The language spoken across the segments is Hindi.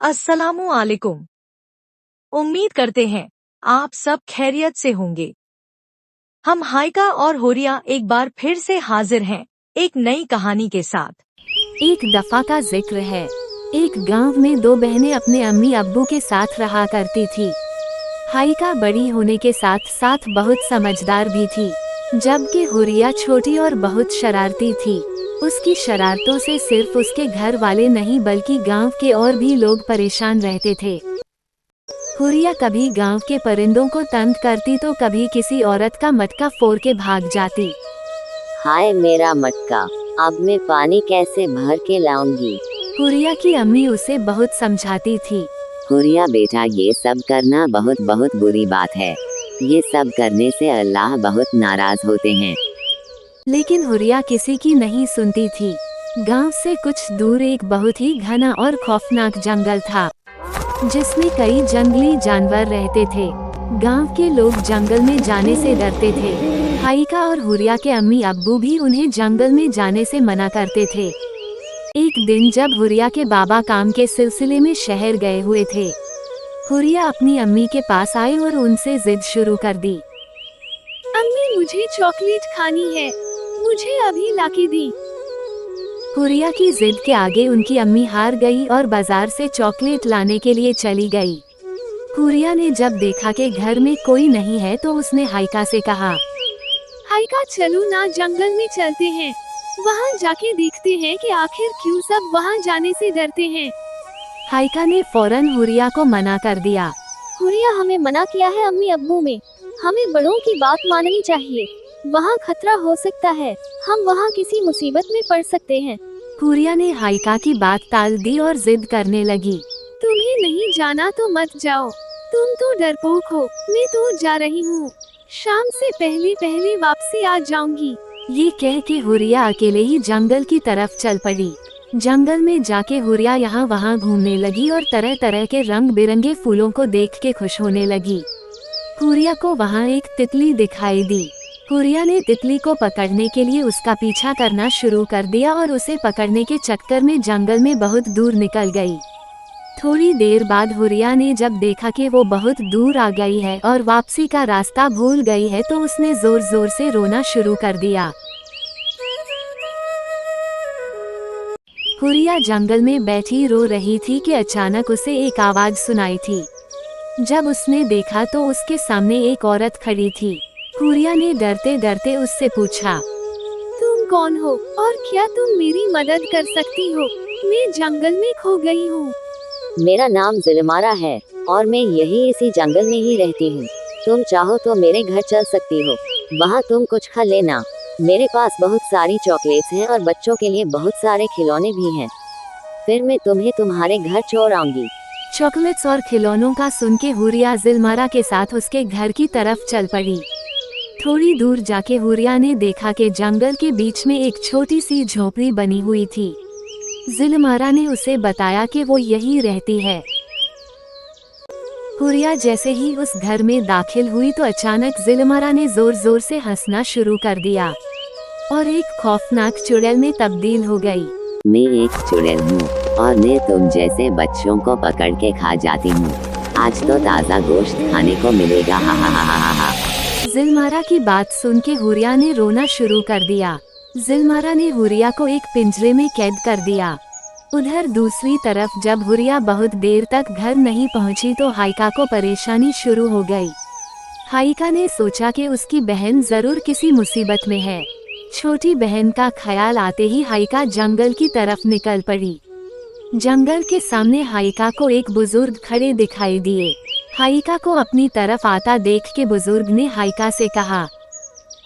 अस्सलामु अलैकुम। उम्मीद करते हैं आप सब खैरियत से होंगे। हम हाइका और होरिया एक बार फिर से हाजिर हैं एक नई कहानी के साथ। एक दफा का जिक्र है। एक गांव में दो बहनें अपने अम्मी अब्बू के साथ रहा करती थी। हाइका बड़ी होने के साथ साथ बहुत समझदार भी थी, जबकि हुरिया छोटी और बहुत शरारती थी। उसकी शरारतों से सिर्फ उसके घर वाले नहीं बल्कि गांव के और भी लोग परेशान रहते थे। हुरिया कभी गांव के परिंदों को तंग करती तो कभी किसी औरत का मटका फोड़ के भाग जाती। हाय मेरा मटका, अब मैं पानी कैसे भर के लाऊंगी। हुरिया की अम्मी उसे बहुत समझाती थी। हुरिया बेटा, ये सब करना बहुत बहुत बुरी बात है। ये सब करने से अल्लाह बहुत नाराज होते हैं। लेकिन हुरिया किसी की नहीं सुनती थी। गांव से कुछ दूर एक बहुत ही घना और खौफनाक जंगल था, जिसमें कई जंगली जानवर रहते थे। गांव के लोग जंगल में जाने से डरते थे। हाइका और हुरिया के अम्मी अब्बू भी उन्हें जंगल में जाने से मना करते थे। एक दिन जब हुरिया के बाबा काम के सिलसिले में शहर गए हुए थे, हुरिया अपनी अम्मी के पास आई और उनसे जिद शुरू कर दी। अम्मी, मुझे चॉकलेट खानी है, मुझे अभी लाके दी। हुरिया की जिद के आगे उनकी अम्मी हार गई और बाजार से चॉकलेट लाने के लिए चली गई। हुरिया ने जब देखा कि घर में कोई नहीं है तो उसने हाइका से कहा, हाइका चलो ना, जंगल में चलते हैं, वहाँ जाके देखते हैं कि आखिर क्यों सब वहाँ जाने से डरते हैं। हाइका ने फौरन हुरिया को मना कर दिया। हुरिया, हमें मना किया है अम्मी अब्बू में, हमें बड़ों की बात माननी चाहिए। वहाँ खतरा हो सकता है, हम वहाँ किसी मुसीबत में पड़ सकते हैं। हुरिया ने हाइका की बात टाल दी और जिद करने लगी। तुम्हें नहीं जाना तो मत जाओ, तुम तो डरपोक हो, मैं तो जा रही हूँ, शाम से पहले पहले वापसी आ जाऊंगी। ये कह के हुरिया अकेले ही जंगल की तरफ चल पड़ी। जंगल में जाके हुरिया यहाँ वहाँ घूमने लगी और तरह तरह के रंग बिरंगे फूलों को देख के खुश होने लगी। हुरिया को वहाँ एक तितली दिखाई दी। हुरिया ने तितली को पकड़ने के लिए उसका पीछा करना शुरू कर दिया और उसे पकड़ने के चक्कर में जंगल में बहुत दूर निकल गई। थोड़ी देर बाद हुरिया ने जब देखा कि वो बहुत दूर आ गई है और वापसी का रास्ता भूल गई है तो उसने जोर जोर से रोना शुरू कर दिया। हुरिया जंगल में बैठी रो रही थी कि अचानक उसे एक आवाज सुनाई थी। जब उसने देखा तो उसके सामने एक औरत खड़ी थी। हुरिया ने डरते डरते उससे पूछा, तुम कौन हो और क्या तुम मेरी मदद कर सकती हो? मैं जंगल में खो गई हूँ। मेरा नाम जिलमारा है और मैं यही इसी जंगल में ही रहती हूँ। तुम चाहो तो मेरे घर चल सकती हो, वहाँ तुम कुछ खा लेना। मेरे पास बहुत सारी चॉकलेट्स हैं और बच्चों के लिए बहुत सारे खिलौने भी हैं। फिर मैं तुम्हें तुम्हारे घर छोड़ आऊंगी। चॉकलेट्स और खिलौनों का सुन के हुरिया जिलमारा के साथ उसके घर की तरफ चल पड़ी। थोड़ी दूर जाके हुरिया ने देखा कि जंगल के बीच में एक छोटी सी झोपड़ी बनी हुई थी। जिलमारा ने उसे बताया कि वो यही रहती है। हुरिया जैसे ही उस घर में दाखिल हुई तो अचानक जिलमारा ने जोर जोर से हंसना शुरू कर दिया और एक खौफनाक चुड़ैल में तब्दील हो गई। मैं एक चुड़ैल हूँ और मैं तुम जैसे बच्चों को पकड़ के खा जाती हूँ। आज तो ताज़ा गोश्त खाने को मिलेगा, हा हा हा हा हा। जिलमारा की बात सुन के हुरिया ने रोना शुरू कर दिया। जिलमारा ने हुरिया को एक पिंजरे में कैद कर दिया। उधर दूसरी तरफ जब हुरिया बहुत देर तक घर नहीं पहुंची तो हाइका को परेशानी शुरू हो गई। हाइका ने सोचा कि उसकी बहन जरूर किसी मुसीबत में है। छोटी बहन का ख्याल आते ही हाइका जंगल की तरफ निकल पड़ी। जंगल के सामने हाइका को एक बुजुर्ग खड़े दिखाई दिए। हाइका को अपनी तरफ आता देख के बुजुर्ग ने हाइका से कहा,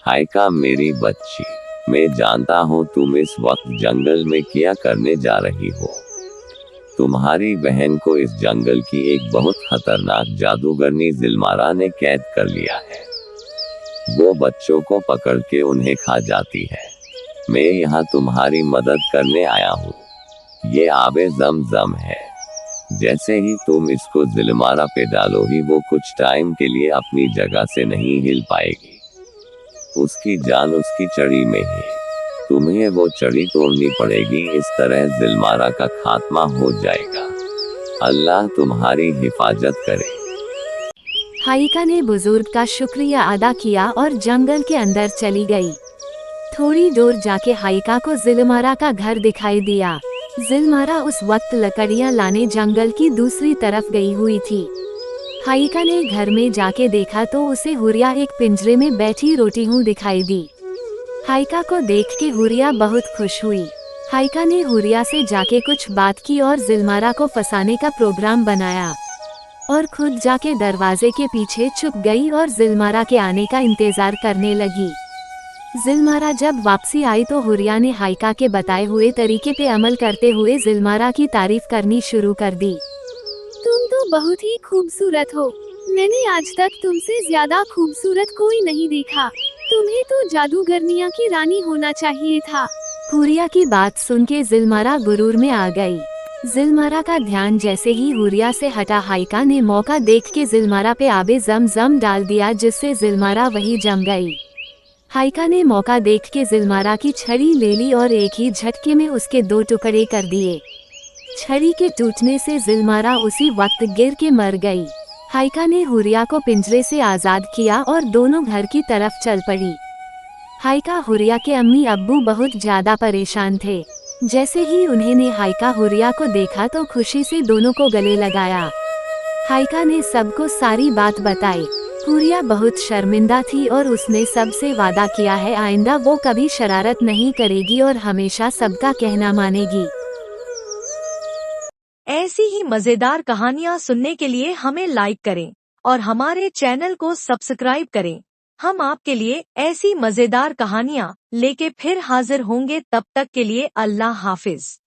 हाइका मेरी बच्ची, मैं जानता हूँ तुम इस वक्त जंगल में क्या करने जा रही हो। तुम्हारी बहन को इस जंगल की एक बहुत खतरनाक जादूगरनी जिलमारा ने कैद कर लिया है। वो बच्चों को पकड़ के उन्हें खा जाती है। मैं यहाँ तुम्हारी मदद करने आया हूँ। ये आबे ज़म-ज़म है। जैसे ही तुम इसको जिलमारा पे डालो ही वो कुछ टाइम के लिए अपनी जगह से नहीं हिल पाएगी। उसकी जान उसकी चड़ी में है। तुम्हें वो चड़ी तोड़नी पड़ेगी, इस तरह जिलमारा का खात्मा हो जाएगा। अल्लाह तुम्हारी हिफाजत करे। हाइका ने बुजुर्ग का शुक्रिया अदा किया और जंगल के अंदर चली गई। थोड़ी दूर जाके हाइका को जिलमारा का घर दिखाई दिया। जिलमारा उस वक्त लकड़ियां लाने जंगल की दूसरी तरफ गई हुई थी। हाइका ने घर में जाके देखा तो उसे हुरिया एक पिंजरे में बैठी रोती हुई दिखाई दी। हाइका को देख के हुरिया बहुत खुश हुई। हाइका ने हुरिया से जाके कुछ बात की और जिलमारा को फंसाने का प्रोग्राम बनाया और खुद जाके दरवाजे के पीछे छुप गई और जिलमारा के आने का इंतजार करने लगी। जिलमारा जब वापसी आई तो हुरिया ने हाइका के बताए हुए तरीके पे अमल करते हुए जिलमारा की तारीफ करनी शुरू कर दी। तुम तो बहुत ही खूबसूरत हो। मैंने आज तक तुमसे ज्यादा खूबसूरत कोई नहीं देखा। तुम्हें तो जादूगरनिया की रानी होना चाहिए था। हुरिया की बात सुन के जिलमारा गुरूर में आ गई। जिलमारा का ध्यान जैसे ही हुरिया से हटा, हाइका ने मौका देख के जिलमारा पे आबे ज़म-ज़म डाल दिया, जिससे जिलमारा वही जम गई। हाइका ने मौका देख के जिलमारा की छड़ी ले ली और एक ही झटके में उसके 2 टुकड़े कर दिए। छड़ी के टूटने से जिलमारा उसी वक्त गिर के मर गई। हाइका ने हुरिया को पिंजरे से आज़ाद किया और दोनों घर की तरफ चल पड़ी। हाइका हुरिया के अम्मी अब्बू बहुत ज्यादा परेशान थे। जैसे ही उन्होंने हाइका हुरिया को देखा तो खुशी से दोनों को गले लगाया। हाइका ने सबको सारी बात बताई। हुरिया बहुत शर्मिंदा थी और उसने सबसे वादा किया है आइंदा वो कभी शरारत नहीं करेगी और हमेशा सबका कहना मानेगी। ऐसी ही मजेदार कहानियाँ सुनने के लिए हमें लाइक करें और हमारे चैनल को सब्सक्राइब करें। हम आपके लिए ऐसी मजेदार कहानियाँ लेके फिर हाजिर होंगे। तब तक के लिए अल्लाह हाफिज।